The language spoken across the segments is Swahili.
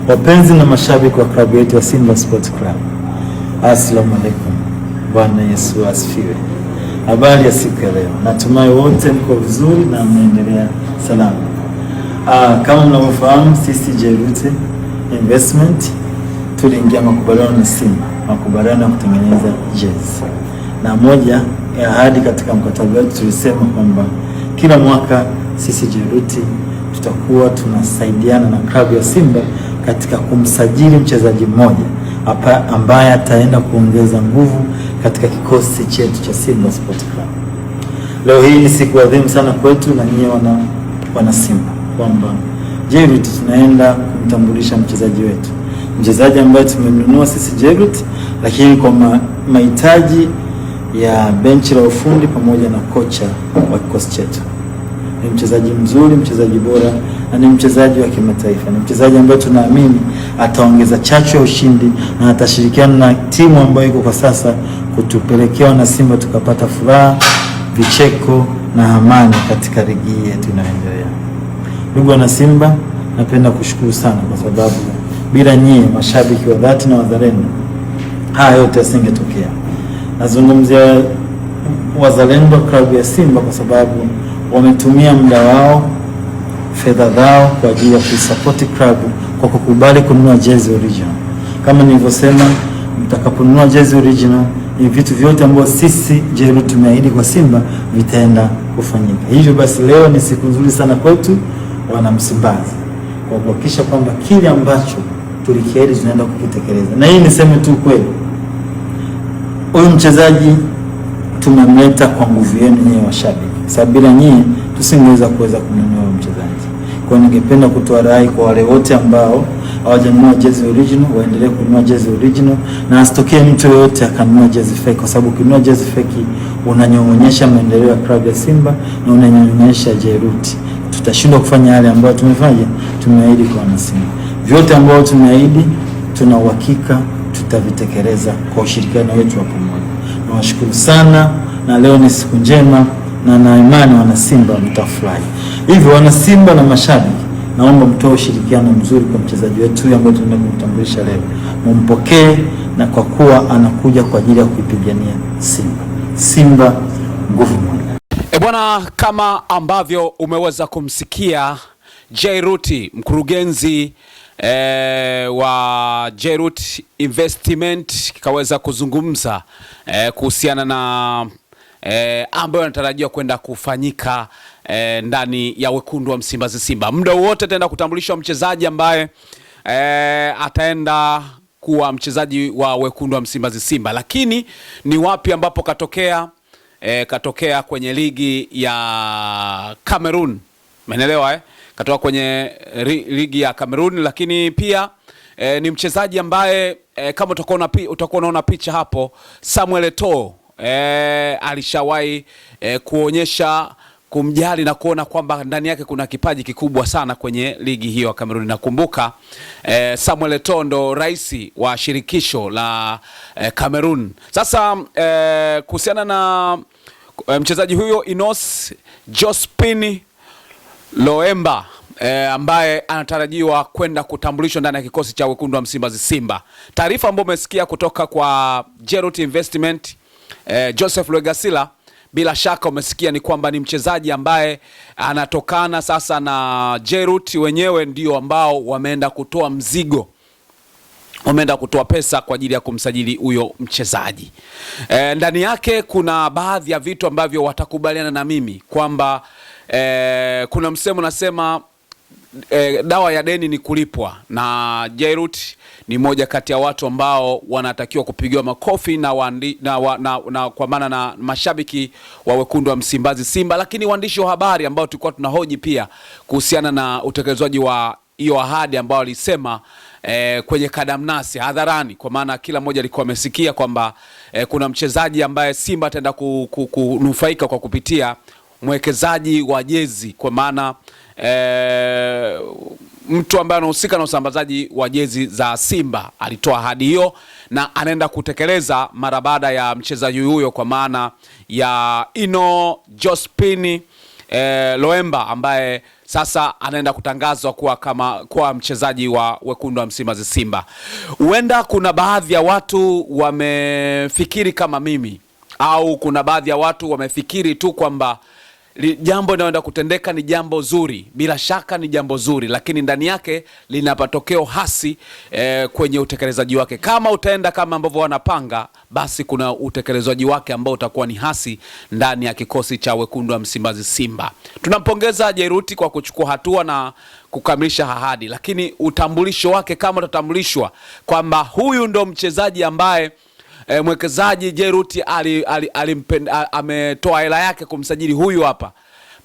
Wapenzi na mashabiki wa klabu yetu ya Simba Sports Club, Assalamu alaikum. Bwana Yesu asifiwe. Habari ya siku ya leo, natumai wote mko vizuri na mnaendelea salama. Kama mnavyofahamu, sisi Jairuti Investment tuliingia makubaliano na Simba, makubaliano ya kutengeneza jezi, na moja ya ahadi katika mkataba wetu tulisema kwamba kila mwaka sisi Jairuti tutakuwa tunasaidiana na klabu ya Simba katika kumsajili mchezaji mmoja ambaye ataenda kuongeza nguvu katika kikosi chetu cha Simba Sports Club. Leo hii ni siku adhimu sana kwetu na nyinyi wana Simba, kwamba Jairuti tunaenda kumtambulisha mchezaji wetu, mchezaji ambaye tumenunua sisi Jairuti, lakini kwa mahitaji ya benchi la ufundi pamoja na kocha wa kikosi chetu. Ni mchezaji mzuri, mchezaji bora, na ni mchezaji wa kimataifa. Ni mchezaji ambaye tunaamini ataongeza chachu ya ushindi na atashirikiana na timu ambayo iko kwa sasa kutupelekea na Simba tukapata furaha, vicheko na amani katika ligi yetu inayoendelea. Ndugu wana Simba, napenda kushukuru sana kwa sababu bila nyie mashabiki wa dhati na wazalendo haya yote yasingetokea. Nazungumzia wazalendo wa klabu ya Simba kwa sababu wametumia muda wao, fedha zao kwa ajili ya kuisupport club kwa kukubali kununua jezi original. Kama nilivyosema, mtakaponunua jezi original, ni vitu vyote ambavyo sisi Jairuti tumeahidi kwa Simba vitaenda kufanyika. Hivyo basi leo ni siku nzuri sana kwetu wana Msimbazi, kwa kuhakikisha kwamba kile ambacho tulikiahidi tunaenda kukitekeleza. Na hii niseme tu kweli, huyu mchezaji tumemleta kwa nguvu yenu nyinyi washabiki, sababu bila nyinyi tusingeweza kununua mchezaji. Kwa hiyo ningependa kutoa rai kwa wale wote ambao hawajanunua jezi original waendelee kununua jezi original, na asitokee mtu yote akanunua jezi fake, kwa sababu ukinunua jezi fake unanyong'onyesha maendeleo ya klabu ya Simba na unanyong'onyesha Jairuti. Tutashindwa kufanya yale ambayo tumeahidi kwa wana Simba. Vyote ambavyo tumeahidi tuna uhakika tutavitekeleza kwa ushirikiano wetu wa pamoja. Nawashukuru sana, na leo ni siku njema na na imani wana Simba mtafurahi. Hivyo wana Simba na mashabiki, naomba mtoe ushirikiano mzuri kwa mchezaji wetu ambaye tunaenda kumtambulisha leo. Mumpokee, na kwa kuwa anakuja kwa ajili ya kuipigania Simba. Simba nguvu moja. Bwana, kama ambavyo umeweza kumsikia Jairuti, mkurugenzi wa Jairuti Investment, kaweza kuzungumza kuhusiana na ambayo anatarajiwa kwenda kufanyika ndani ya wekundu wa Msimbazi Simba. Muda wote ataenda kutambulishwa mchezaji ambaye ataenda kuwa mchezaji wa wekundu wa Msimbazi Simba. Lakini ni wapi ambapo katokea kwenye ligi ya Cameroon. Umeelewa Katoka kwenye ligi ya Cameroon, lakini pia ni mchezaji ambaye kama utakuwa unaona picha hapo, Samuel Eto'o alishawahi kuonyesha kumjali na kuona kwamba ndani yake kuna kipaji kikubwa sana kwenye ligi hiyo ya Cameroon. Nakumbuka Samuel Eto'o ndo rais wa shirikisho la Cameroon. Sasa kuhusiana na mchezaji huyo Inos Jospin Loemba ambaye anatarajiwa kwenda kutambulishwa ndani ya kikosi cha wekundu wa Msimbazi Simba. Taarifa ambayo umesikia kutoka kwa Jairuti Investment, Joseph Lwegasila, bila shaka umesikia ni kwamba ni mchezaji ambaye anatokana sasa na Jairuti wenyewe, ndio ambao wameenda kutoa mzigo, wameenda kutoa pesa kwa ajili ya kumsajili huyo mchezaji. Ndani yake kuna baadhi ya vitu ambavyo watakubaliana na mimi kwamba kuna msemo nasema dawa ya deni ni kulipwa, na Jairuti ni moja kati ya watu ambao wanatakiwa kupigiwa makofi na kwa maana na mashabiki wa wekundu wa Msimbazi Simba, lakini waandishi wa habari ambao tulikuwa tunahoji pia kuhusiana na utekelezwaji wa hiyo ahadi ambao walisema kwenye kadamnasi hadharani, kwa maana kila mmoja alikuwa amesikia kwamba kuna mchezaji ambaye Simba ataenda kunufaika kwa kupitia mwekezaji wa jezi, kwa maana mtu ambaye anahusika na usambazaji wa jezi za Simba alitoa ahadi hiyo na anaenda kutekeleza mara baada ya mchezaji huyo, kwa maana ya Ino Jospin Loemba ambaye sasa anaenda kutangazwa kuwa mchezaji wa wekundu wa Msimbazi Simba. Huenda kuna baadhi ya watu wamefikiri kama mimi, au kuna baadhi ya watu wamefikiri tu kwamba jambo linaloenda kutendeka ni jambo zuri. Bila shaka ni jambo zuri, lakini ndani yake lina matokeo hasi kwenye utekelezaji wake. Kama utaenda kama ambavyo wanapanga, basi kuna utekelezaji wake ambao utakuwa ni hasi ndani ya kikosi cha wekundu wa Msimbazi Simba. Tunampongeza Jairuti kwa kuchukua hatua na kukamilisha ahadi, lakini utambulisho wake, kama utatambulishwa kwamba huyu ndo mchezaji ambaye mwekezaji Jairuti ametoa hela yake kumsajili huyu hapa,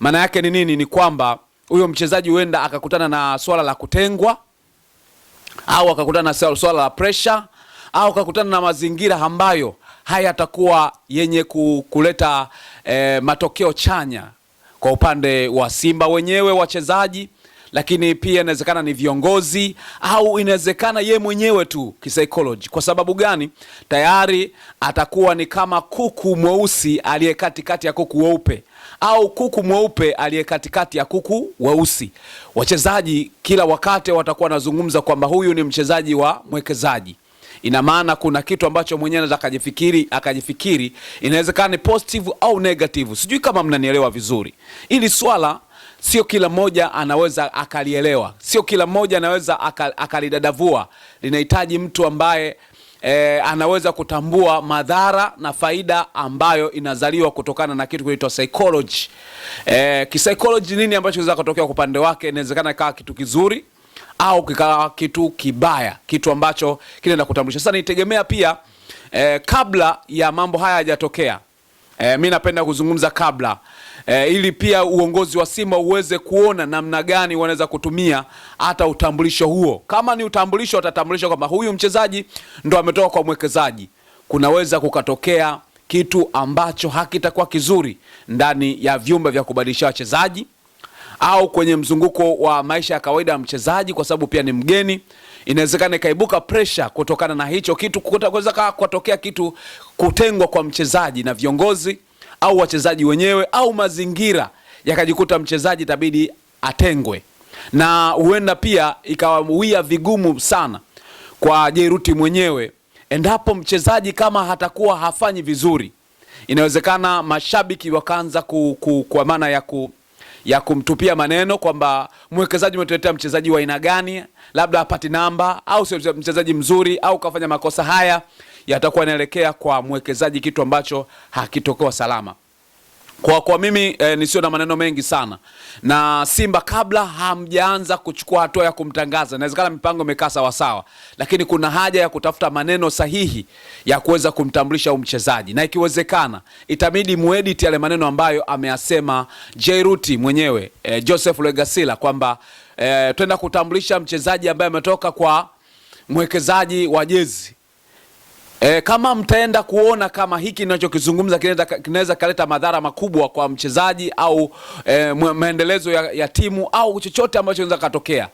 maana yake ni nini? Ni kwamba huyo mchezaji huenda akakutana na swala la kutengwa, au akakutana na swala la pressure, au akakutana na mazingira ambayo hayatakuwa yenye kuleta matokeo chanya kwa upande wa Simba wenyewe wachezaji, lakini pia inawezekana ni viongozi, au inawezekana ye mwenyewe tu kisaikolojia. Kwa sababu gani? Tayari atakuwa ni kama kuku mweusi aliye katikati ya kuku weupe, au kuku mweupe aliye katikati ya kuku weusi. Wachezaji kila wakati watakuwa nazungumza kwamba huyu ni mchezaji wa mwekezaji. Ina maana kuna kitu ambacho mwenyewe anaweza akajifikiri, inawezekana ni positive au negative. Sijui kama mnanielewa vizuri. Ili swala sio kila mmoja anaweza akalielewa, sio kila mmoja anaweza akalidadavua. Linahitaji mtu ambaye anaweza kutambua madhara na faida ambayo inazaliwa kutokana na kitu kinaitwa psychology. Kisaikolojia nini ambacho kinaweza kutokea kwa upande wake? Inawezekana ikawa kitu kizuri au kikawa kitu kibaya, kitu ambacho kinaenda kutambulisha. Sasa nitegemea pia kabla ya mambo haya hajatokea, mimi napenda kuzungumza kabla, ili pia uongozi wa Simba uweze kuona namna gani wanaweza kutumia hata utambulisho huo. Kama ni utambulisho, watatambulisha kwamba huyu mchezaji ndo ametoka kwa mwekezaji, kunaweza kukatokea kitu ambacho hakitakuwa kizuri ndani ya vyumba vya kubadilisha wachezaji au kwenye mzunguko wa maisha ya kawaida ya mchezaji, kwa sababu pia ni mgeni. Inawezekana ikaibuka pressure kutokana na hicho kitu, kutaweza kutokea kitu, kutengwa kwa mchezaji na viongozi au wachezaji wenyewe, au mazingira yakajikuta mchezaji itabidi atengwe. Na huenda pia ikawawia vigumu sana kwa Jairuti mwenyewe endapo mchezaji kama hatakuwa hafanyi vizuri. Inawezekana mashabiki wakaanza kwa maana ya kumtupia maneno kwamba mwekezaji umetuletea mchezaji wa aina gani, labda hapati namba, au sio mchezaji mzuri, au kafanya makosa. Haya yatakuwa yanaelekea kwa mwekezaji, kitu ambacho hakitokuwa salama. Kwa mimi nisio na maneno mengi sana, na Simba kabla hamjaanza kuchukua hatua ya kumtangaza, inawezekana mipango imekaa sawa sawa, lakini kuna haja ya kutafuta maneno sahihi ya kuweza kumtambulisha huyu mchezaji, na ikiwezekana itabidi muedit yale maneno ambayo ameyasema Jairuti mwenyewe, Joseph Legasila, kwamba twenda kutambulisha mchezaji ambaye ametoka kwa mwekezaji wa jezi. Kama mtaenda kuona kama hiki ninachokizungumza kinaweza kaleta madhara makubwa kwa mchezaji au maendelezo ya timu au chochote ambacho kinaweza katokea,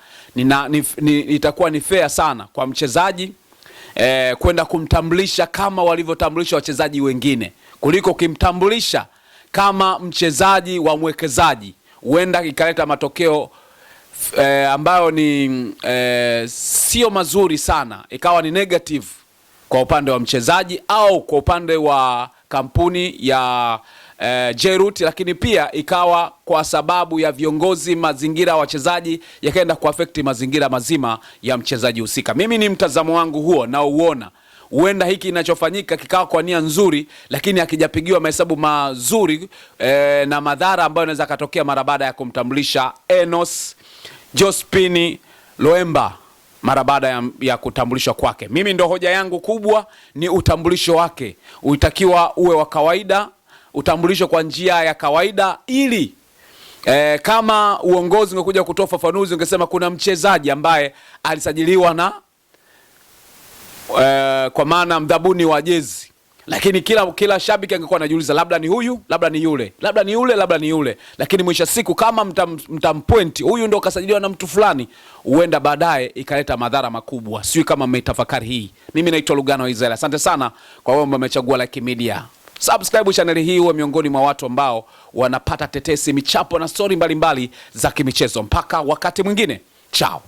itakuwa ni fair sana kwa mchezaji kwenda kumtambulisha kama walivyotambulisha wachezaji wengine, kuliko kimtambulisha kama mchezaji wa mwekezaji. Huenda ikaleta matokeo ambayo ni sio mazuri sana, ikawa ni negative kwa upande wa mchezaji au kwa upande wa kampuni ya Jairuti, lakini pia ikawa kwa sababu ya viongozi, mazingira ya wachezaji yakaenda kuaffect mazingira mazima ya mchezaji husika. Mimi ni mtazamo wangu huo na uona. Huenda hiki kinachofanyika kikawa kwa nia nzuri, lakini akijapigiwa mahesabu mazuri na madhara ambayo yanaweza katokea mara baada ya kumtambulisha Enos Jospini Loemba mara baada ya kutambulishwa kwake. Mimi ndo hoja yangu kubwa ni utambulisho wake. Utakiwa uwe wa kawaida, utambulisho kwa njia ya kawaida, ili kama uongozi ungekuja kutoa ufafanuzi ungesema kuna mchezaji ambaye alisajiliwa na kwa maana mdhabuni wa jezi, lakini kila shabiki angekuwa anajiuliza labda ni huyu, labda ni yule, labda ni yule, labda ni yule. Lakini mwisho siku kama mtampoint huyu ndo kasajiliwa na mtu fulani, huenda baadaye ikaleta madhara makubwa. Sio kama mmetafakari hii. Mimi naitwa Lugano Israel. Asante sana kwa wao ambao mmechagua Like Media. Subscribe channel hii uwe miongoni mwa watu ambao wanapata tetesi, michapo na story mbalimbali za kimichezo. Mpaka wakati mwingine. Ciao.